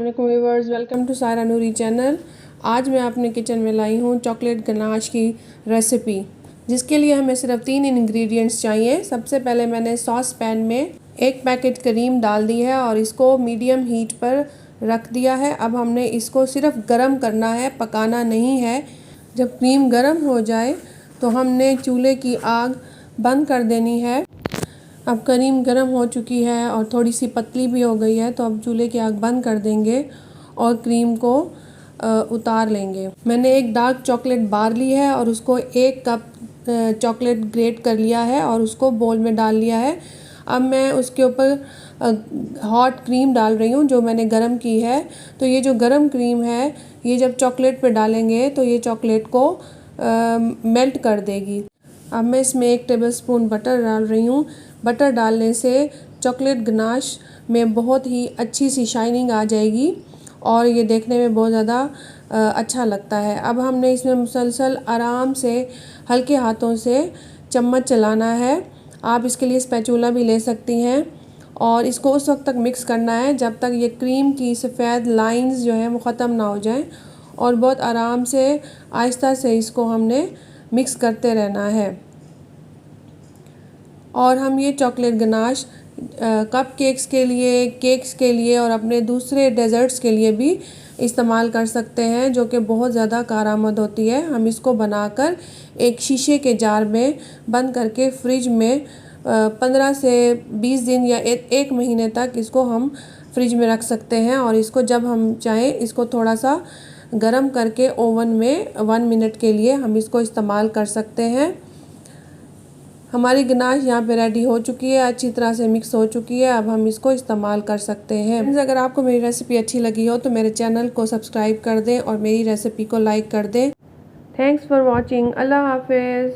अस्सलामुअलैकुम viewers, welcome to Saira Noori channel. आज मैं अपने किचन में लाई हूँ चॉकलेट गनाश की रेसिपी, जिसके लिए हमें सिर्फ 3 इंग्रेडिएंट्स चाहिए। सबसे पहले मैंने सॉस पैन में 1 पैकेट क्रीम डाल दी है और इसको मीडियम हीट पर रख दिया है। अब हमने इसको सिर्फ गर्म करना है, पकाना नहीं है। जब क्रीम गर्म हो जाए तो हमने चूल्हे की आग बंद कर देनी है। अब क्रीम गर्म हो चुकी है और थोड़ी सी पतली भी हो गई है, तो अब चूल्हे की आग बंद कर देंगे और क्रीम को उतार लेंगे। मैंने एक डार्क चॉकलेट बार ली है और उसको 1 कप चॉकलेट ग्रेट कर लिया है और उसको बोल में डाल लिया है। अब मैं उसके ऊपर हॉट क्रीम डाल रही हूँ जो मैंने गरम की है। तो ये जो गरम क्रीम है, ये जब चॉकलेट पे डालेंगे तो ये चॉकलेट को मेल्ट कर देगी। अब मैं इसमें 1 टेबलस्पून बटर डाल रही हूँ। बटर डालने से चॉकलेट गनाश में बहुत ही अच्छी सी शाइनिंग आ जाएगी और ये देखने में बहुत ज़्यादा अच्छा लगता है। अब हमने इसमें मुसलसल आराम से हल्के हाथों से चम्मच चलाना है। आप इसके लिए स्पैचुला भी ले सकती हैं और इसको उस वक्त तक मिक्स करना है जब तक ये क्रीम की सफ़ेद लाइंस जो हैं वो ख़त्म ना हो जाएं, और बहुत आराम से आहिस्ता से इसको हमने मिक्स करते रहना है। और हम ये चॉकलेट गनाश कप केक्स के लिए, केक्स के लिए और अपने दूसरे डेज़र्ट्स के लिए भी इस्तेमाल कर सकते हैं, जो कि बहुत ज़्यादा कारआमद होती है। हम इसको बनाकर एक शीशे के जार में बंद करके फ्रिज में 15 से 20 दिन या 1 महीने तक इसको हम फ्रिज में रख सकते हैं। और इसको जब हम चाहें इसको थोड़ा सा गरम करके ओवन में 1 मिनट के लिए हम इसको इस्तेमाल कर सकते हैं। हमारी गनाश यहाँ पे रेडी हो चुकी है, अच्छी तरह से मिक्स हो चुकी है। अब हम इसको इस्तेमाल कर सकते हैं। अगर आपको मेरी रेसिपी अच्छी लगी हो तो मेरे चैनल को सब्सक्राइब कर दें और मेरी रेसिपी को लाइक कर दें। Thanks for watching. अल्लाह हाफिज़।